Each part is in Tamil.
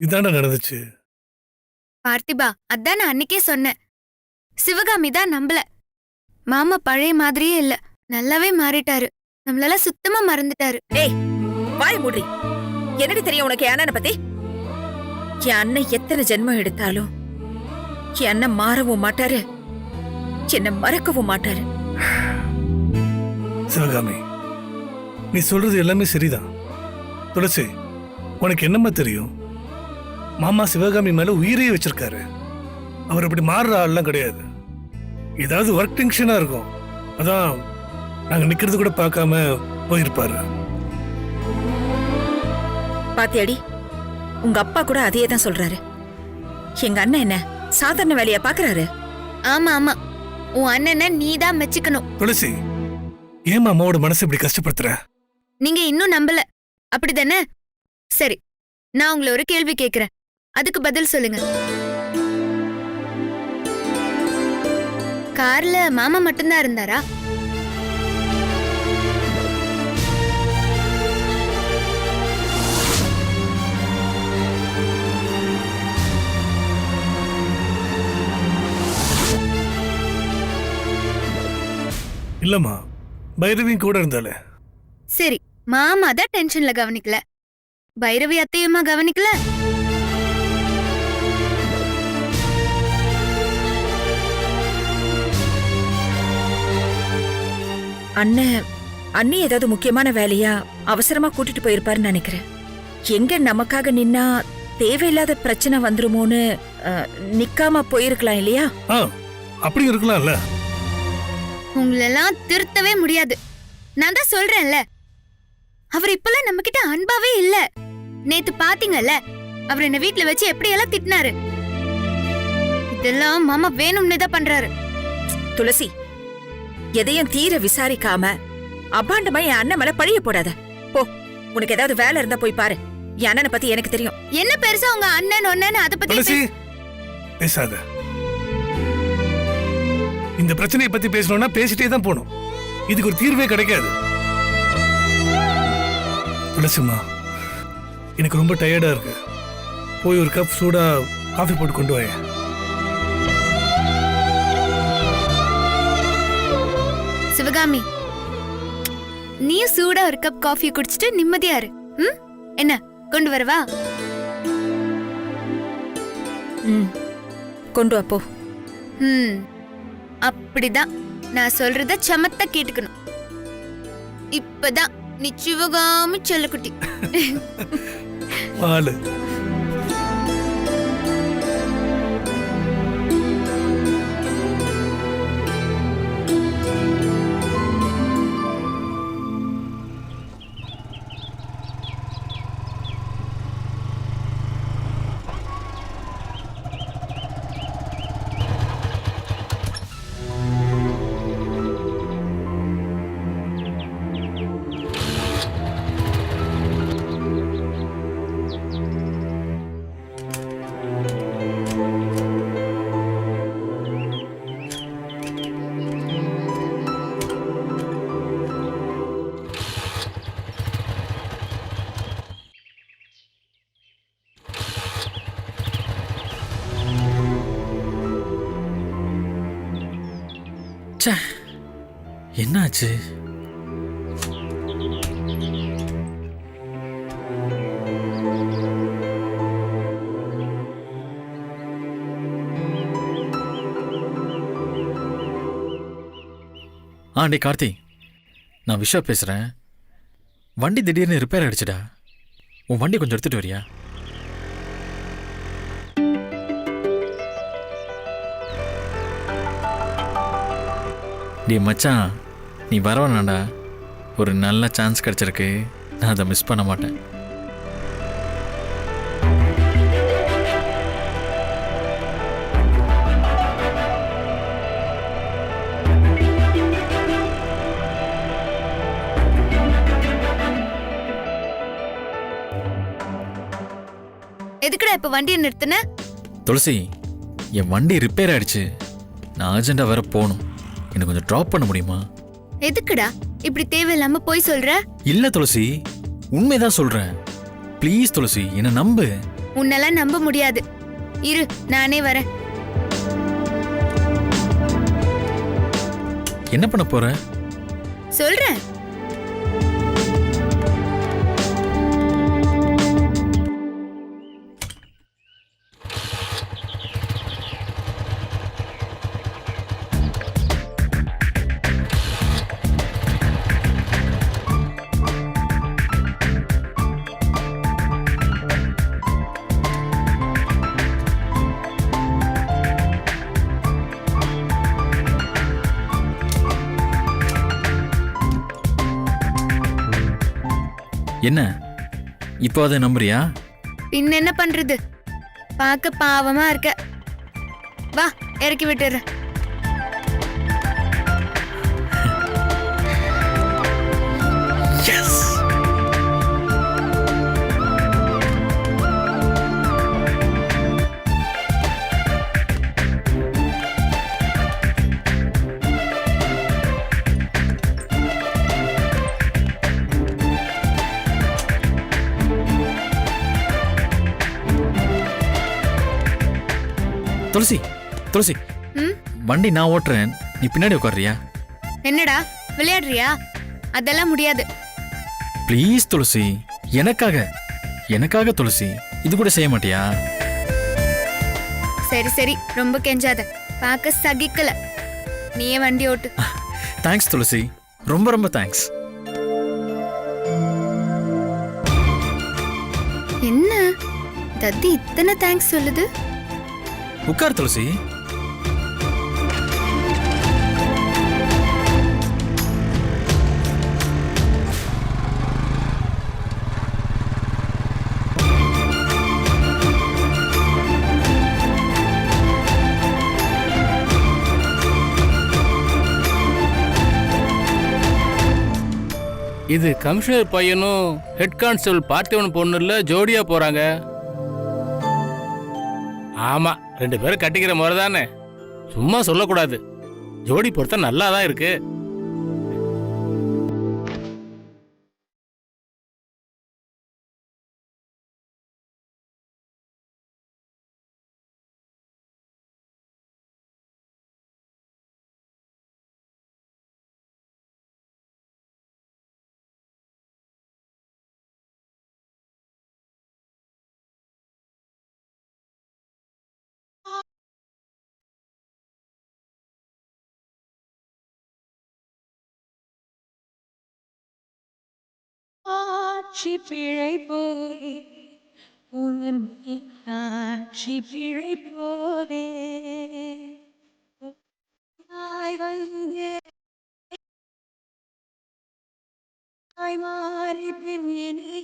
இதாண்டா நடந்துச்சு. பார்த்திபா, அதான் நான் அன்னைக்கே சொன்னேன். சிவகாமி தான் நம்பல. மாமா பழைய மாதிரியே இல்ல, நல்லாவே மாறிட்டாரு. நம்மளெல்லாம் சுத்தமா மறந்துட்டாரு. ஏய், வாய் மூடி. என்னடி தெரியும் உனக்கு என் அண்ணனை பத்தி? என் அண்ணன் எத்தனை ஜென்மம் எடுத்தாலும் என் அண்ணன் மாறவும் மாட்டாரு, என்ன மறக்கவும் மாட்டாரு. சிவகாமி, நீ சொல்றது எல்லாமே சரிதான். துளசி, உனக்கு என்னம்மா தெரியும்? மாமா சிவகாமி மேல உயிரையே வச்சிருக்காரு. அவர் அப்படி மாறுற ஆள்லாம் கிடையாது. ஏதாவது ஒர்க் டென்ஷனா இருக்கும், அதான் நாங்க நிக்கிறது கூட பார்க்காம போயிருப்பாரு. பாத்தியாடி, உங்க அப்பா கூட அதையே தான் சொல்றாரு. எங்க அண்ணன் என்ன சாதாரண வேலையா பாக்குறாரு? ஆமா ஆமா, உன் அண்ணனை நீதான் மெச்சுக்கணும். துளசி, ஏன் அம்மாவோட மனசை இப்படி கஷ்டப்படுத்துற? நீங்க இன்னும் நம்பல, அப்படிதானே? சரி, நான் உங்களை ஒரு கேள்வி கேக்குறேன், அதுக்கு பதில் சொல்லுங்க. கார்ல மாமா மட்டும்தான் இருந்தாரா? இல்லம்மா, பைரவியும் கூட இருந்தாலே. சரி, மாமா தான் டென்ஷன்ல கவனிக்கல, பைரவி அத்தையுமா கவனிக்கல? அண்ணி ஏதாவது முக்கியமான வேலையா அவசரமா கூட்டிட்டு போயிருப்பாருன்னு நினைக்கிறேன். எங்க நமக்காக நின்னா தேவையில்லாத பிரச்சனை வந்துருமோன்னு நிக்காம போயிருக்கலாம் இல்லையா? அப்படி இருக்கலாம்ல. உங்களெல்லாம் திருத்தவே முடியாது. நான் தான் சொல்றேன்ல, அவர் இப்பெல்லாம் நம்ம கிட்ட அன்பாவே இல்ல. நேத்து பாத்தீங்கல்ல, அவர் என்ன வீட்ல வச்சு எப்படி எல்லாம் திட்டினாரு. இதெல்லாம் மாமா வேணும்னு தான் பண்றாரு. துளசி, எதையும் தீர விசாரிக்காம அபாண்டமா என் அண்ணன் மேல பழிய போடாத. போ, உனக்கு ஏதாவது வேலை இருந்தா போய் பாரு. என் அண்ணனை பத்தி எனக்கு தெரியும். என்ன பெருசா உங்க அண்ணன் ஒண்ணு அத பத்தி பேசாத. இந்த பிரச்சனையை பத்தி பேசணும்னா பேசிட்டே தான் போகணும். இதுக்கு ஒரு தீர்வே கிடைக்காது. துளசிம்மா, எனக்கு ரொம்ப டயர்டா இருக்கு. போய் ஒரு கப் சூடா காஃபி போட்டு கொண்டு வாங்க. சிவகாமி, நீ சூடா ஒரு கப் காஃபி குடிச்சிட்டு நிம்மதியா இரு. என்ன கொண்டு வரவா? கொண்டு வா போ. அப்படிதான், நான் சொல்றத சமத்தா கேட்டுக்கணும். இப்பதான் நீ சிவகாமி செல்லக்குட்டி. பாலு என்னாச்சு? டே கார்த்தி, நான் விஷா பேசுறேன். வண்டி திடீர்னு ரிப்பேர் ஆயிடுச்சுடா. உன் வண்டி கொஞ்சம் எடுத்துட்டு வரியா? டே மச்சான், நீ வரவேணாண்டா. ஒரு நல்ல சான்ஸ் கிடைச்சிருக்கு, நான் அதை மிஸ் பண்ண மாட்டேன். எதுக்குடா இப்ப வண்டியை நிறுத்தின? துளசி, என் வண்டி ரிப்பேர் ஆயிடுச்சு. நான் அர்ஜென்ட்டா வேற போகணும். எனக்கு கொஞ்சம் டிராப் பண்ண முடியுமா? எதுக்குடா இப்படி தேவையில்லாம போய் சொல்ற? இல்ல துளசி, உண்மைதான் சொல்றேன். ப்ளீஸ் துளசி, என்ன நம்பு. உன்னெல்லாம் நம்ப முடியாது. இரு, நானே வரேன். என்ன பண்ண போற? சொல்றேன். என்ன இப்போ அதை நம்புறியா? பின்ன என்ன பண்றது? பார்க்க பாவமா இருக்க. வா, இறக்கி விட்டுறேன். துளசி, துளசி, ம்? வண்டி நான் ஓட்டுறேன், நீ பின்னாடி உட்கார்றியா? என்னடா விளையாடுறியா? அதெல்லாம் முடியாது. ப்ளீஸ் துளசி, எனக்காக, எனக்காக துளசி, இது கூட செய்ய மாட்டியா? சரி சரி, ரொம்ப கெஞ்சாத. பார்க்க சகிக்கல. நீயே வண்டி ஓட்டு. தேங்க்ஸ் துளசி, ரொம்ப ரொம்ப தேங்க்ஸ். என்ன தத்தி இத்தனை தேங்க்ஸ் சொல்லுது? உட்கார் துளசி. இது கமிஷனர் பையனும் ஹெட் கான்ஸ்டபிள் பார்த்திவன் பொண்ணுல ஜோடியா போறாங்க. ஆமா, 2 பேரும் கட்டிக்கிற முறை தானே, சும்மா சொல்லக்கூடாது. ஜோடி பொறுத்த நல்லா தான் இருக்கு. ஆட்சி பிழைப்போரே உன் ஆட்சி பிழைப்போரே மாறி பின்னே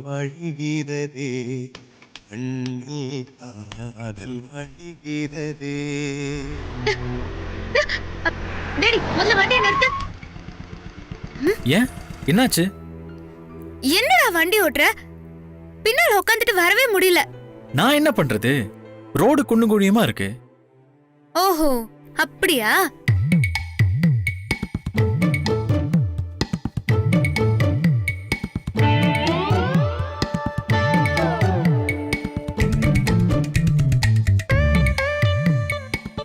வழிகிறதே கண்ணீர் அதில் வழிகிறதே. டேடி, முதல்ல வண்டியை நிறுத்து. ஏன், என்னாச்சு? என்னடா வண்டி ஓட்டுற? பின்னால உட்காந்துட்டு வரவே முடியல. நான் என்ன பண்றது? ரோடு குண்டு குழியுமா இருக்கு. ஓஹோ, அப்படியா?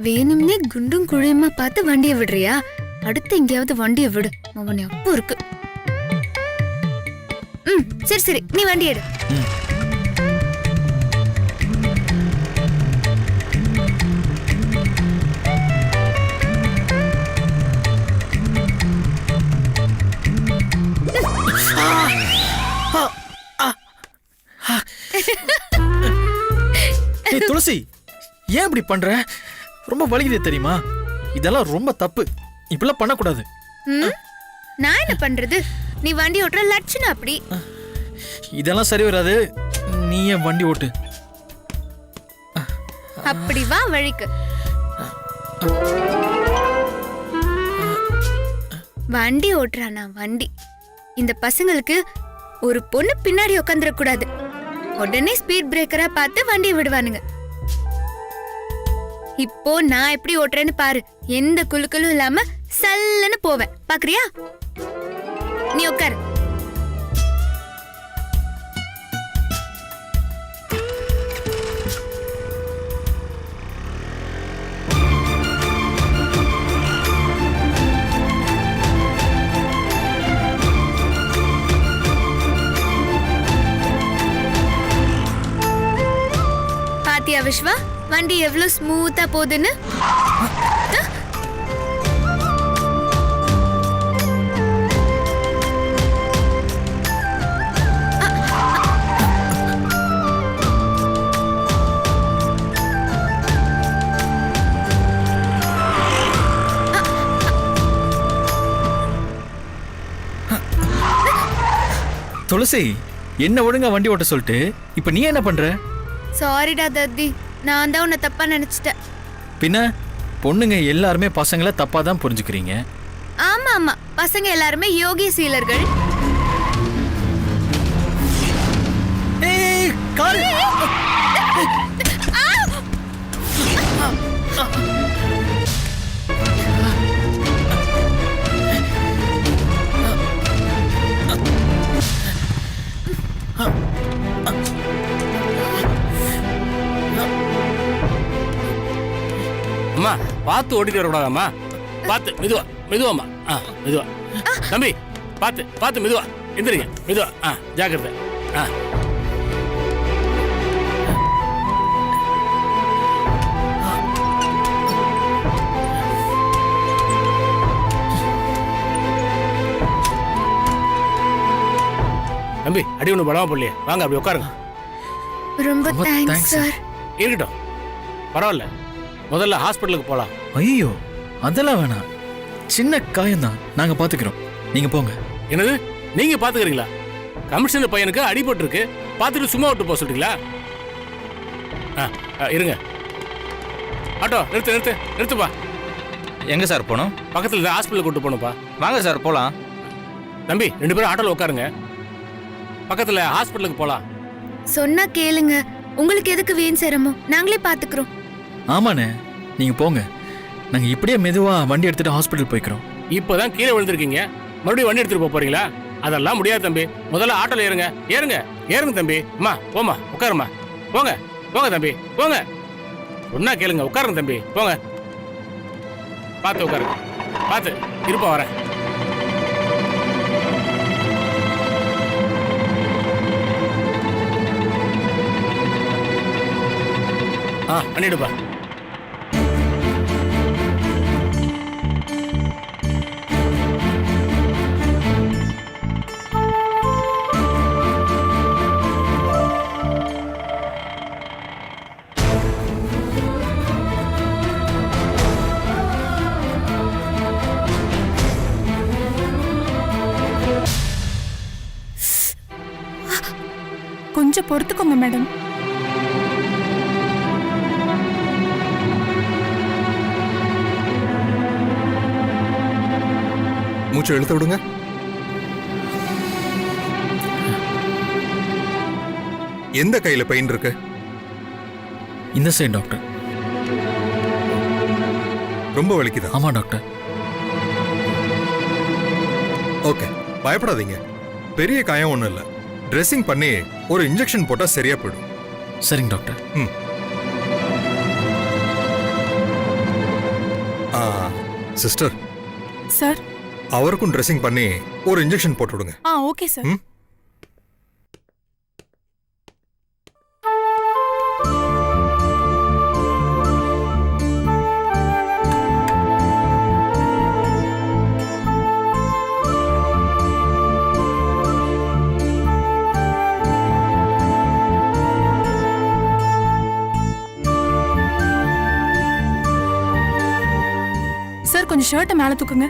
வேணும்னே குண்டும் குழியுமா பார்த்து வண்டியை விடுறியா? அடுத்து எங்கேயாவது வண்டியை விடு. அவன் அப்போ இருக்கு. சரி சரி, நீ வண்டி எடு. ஏய் துளசி, ஏன் இப்படி பண்ற? ரொம்ப வலிக்குது தெரியுமா? இதெல்லாம் ரொம்ப தப்பு. இப்படிலாம் பண்ணக்கூடாது. நான் என்ன பண்றது? நீ வண்டி ஓட்டுற லட்சணம் அப்படி. இதெல்லாம் சரி வராது. நீ ஏன் வண்டி ஓட்டு. அப்படி வா வழிக்கு. வண்டி ஓட்டுறானா? வண்டி இந்த பசங்களுக்கு ஒரு பொண்ணு பின்னாடி உட்காந்துட கூடாது. உடனே ஸ்பீட் பிரேக்கரா பார்த்து வண்டியை விடுவானுங்க. இப்போ நான் எப்படி ஓட்டுறேன்னு பாரு. எந்த குலுக்கலும் இல்லாம சல்லுன்னு போவேன். பாக்குறியா? நீ உட்காரு. பாத்தியா விஸ்வா, வண்டி எவ்வளவு ஸ்மூத்தா போகுதுன்னு? துளசி, என்ன ஒழுங்கா வண்டி ஓட்ட சொல்லிட்டு இப்ப நீ என்ன பண்ற? சாரிடா தத்தி, நான் தான் உன்னை தப்பா நினைச்சிட்டேன். பின்ன பொண்ணுங்க எல்லாருமே பசங்களை தப்பா தான் புரிஞ்சுக்கிறீங்க. ஆமா ஆமா, பசங்க எல்லாருமே யோகி சீலர்கள். ஏய், கால். அம்மா பார்த்து ஓட்டிட்டு வரக்கூடாதம்மா. பார்த்து மெதுவா மெதுவாம்மா. மெதுவா தம்பி, பார்த்து பார்த்து மெதுவா எந்திரிங்க. மெதுவா ஜாக்கிரதை. தம்பி, அடி ஒன்று பலமா போடலையே. வாங்க அப்படி உட்காருங்க. ரொம்ப ரொம்ப தேங்க்ஸ் thanks, சார். இருக்கட்டும், பரவாயில்ல. முதல்ல ஹாஸ்பிட்டலுக்கு போகலாம். ஐயோ, அதெல்லாம் வேணாம். சின்ன காயம்தான், நாங்க பாத்துக்கிறோம். நீங்க போங்க. என்னது, நீங்க பாத்துக்கிறீங்களா? கமிஷனர் பையனுக்கு அடிபட்டு இருக்கு, பார்த்துட்டு சும்மா விட்டு போக சொல்றீங்களா? இருங்க. ஆட்டோ நிறுத்து நிறுத்து நிறுத்துப்பா. எங்க சார் போகணும்? பக்கத்தில் ஹாஸ்பிட்டலுக்கு கூட்டு போகணும்ப்பா. வாங்க சார் போகலாம். தம்பி, 2 பேரும் ஆட்டோல உட்காருங்க. பக்கத்தில் ஹாஸ்பிட்டலுக்கு போகலாம். சொன்னா கேளுங்க. உங்களுக்கு எதுக்கு வீண் சிரமம்? நாங்களே பாத்துக்கிறோம். ஆமாண்ணே, நீங்க போங்க. நாங்க இப்படியே மெதுவா வண்டி எடுத்துட்டு ஹாஸ்பிட்டல் போய்க்கிறோம். இப்போதான் கீழே விழுந்திருக்கீங்க, மறுபடியும் வண்டி எடுத்துட்டு போக போறீங்களா? அதெல்லாம் முடியாது தம்பி. முதல்ல ஆட்டோல ஏறுங்க. ஏறுங்க ஏறுங்க தம்பி. அம்மா போமா, உட்காருமா. போங்க போங்க தம்பி, போங்க. ஒன்னா கேளுங்க, உட்காருங்க தம்பி, போங்க. பார்த்து உட்காருங்க, பார்த்து இருப்பா, வரேன். பண்ணிடுப்பா. கொஞ்சம் பொறுத்துக்கோங்க மேடம். மூச்சு இழுத்து விடுங்க. எந்த கையில பெயின் இருக்கு? இந்த சைடு டாக்டர். ரொம்ப வலிக்குதா? ஆமா டாக்டர். ஓகே, பயப்படாதீங்க. பெரிய காயம் ஒண்ணும் இல்ல. ட்ரெஸ்ஸிங் பண்ணி ஒரு இன்ஜெக்ஷன் போட்டா சரியா போயிடும். சரிங்க டாக்டர். Sister sir. அவருக்கும் ட்ரெஸ்ஸிங் பண்ணி ஒரு இன்ஜெக்ஷன் போட்டு விடுங்க. Okay sir. சார், கொஞ்சம் ஷர்ட்டை மேல தூக்குங்க.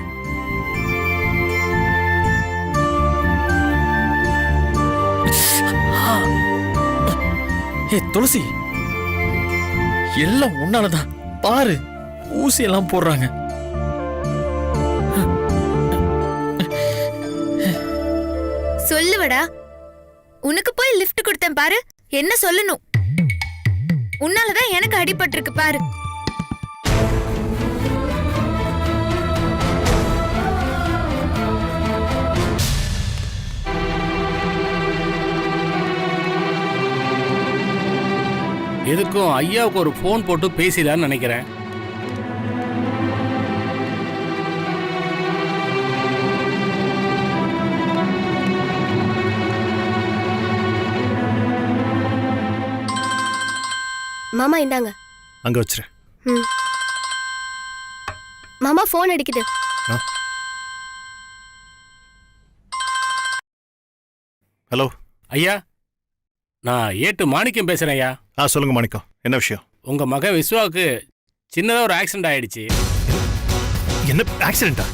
ஏ துளசி, எல்லாம் உன்னாலதான். பாரு, ஊசி எல்லாம் போடுறாங்க. சொல்லுவடா. உனக்கு போய் லிஃப்ட் கொடுத்தேன் பாரு, என்ன சொல்லணும்? உன்னாலதான் எனக்கு அடிபட்டிருக்கு பாரு. எதுக்கும் ஐயாவுக்கு ஒரு ஃபோன் போட்டு பேசிடான்னு நினைக்கிறேன். மாமா இந்தாங்க. அங்க வச்சிரு. மாமா ஃபோன் அடிக்குது. ஹலோ ஐயா, நான் ஏட்டு மாணிக்கம் பேசுறேன் ஐயா. சொல்லுங்க மாணிக்கம், என்ன விஷயம்? உங்க மகன் விஸ்வாவுக்கு சின்னதா ஒரு ஆக்சிடென்ட் ஆயிடுச்சு. என்ன ஆக்சிடென்ட்டா?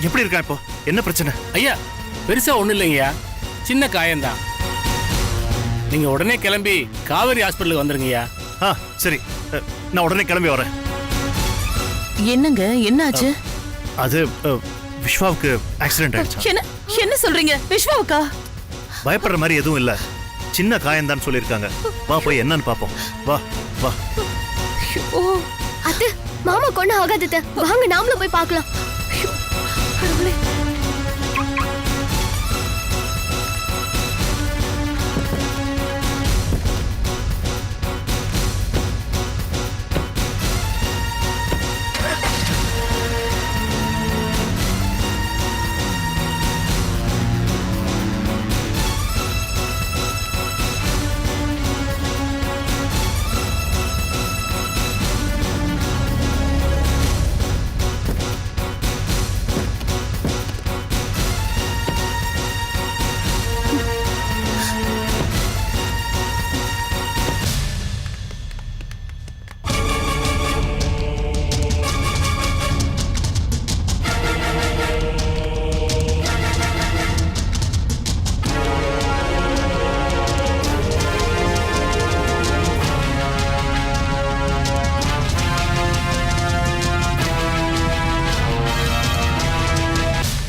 எப்படி இருக்கா இப்போ? என்ன பிரச்சனை? ஐயா, பெருசா ஒண்ணும் இல்லைங்கய்யா, சின்ன காயம்தான். நீங்க உடனே கிளம்பி காவேரி ஹாஸ்பிட்டலுக்கு வந்துருங்கய்யா. சரி, நான் உடனே கிளம்பி வரேன். என்னங்க என்னாச்சு? அது விஸ்வாவுக்கு ஆக்சிடென்ட் ஆயிடுச்சு. என்ன என்ன சொல்றீங்க? விஸ்வாவுக்கா? பயப்படுற மாதிரி எதுவும் இல்ல, சின்ன காயம்தான் சொல்லியிருக்காங்க. வா போய் என்னன்னு பாப்போம். வா வா. ஓ அத்தை, மாமா கொண்டு ஆகாதத, வாங்க நாமளும் போய் பார்க்கலாம்.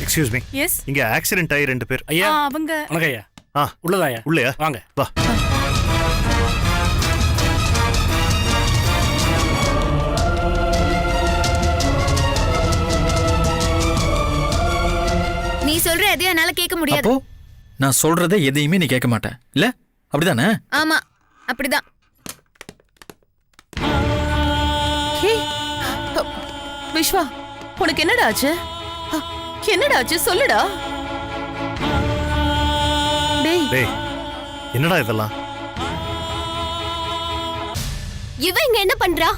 Excuse me, yes. இங்க ஆக்சிடென்ட் ஆகி 2 பேர். ஐயா அவங்க வணக்கம் ஐயா. ஆ உள்ளதாயா? உள்ளயா? வாங்க. வா. நீ சொல்ற எதையும் என்னால கேட்க முடியாது. அப்போ நான் சொல்றதை எதையுமே நீ கேட்க மாட்டேன் இல்ல, அப்படிதானே? ஆமா, அப்படிதான். விஸ்வா, உனக்கு என்னடா ஆச்சு? என்னடா ஆச்சு சொல்லுடா. டேய், டேய், என்னடா இதெல்லாம்? இவ இங்க என்ன பண்றா?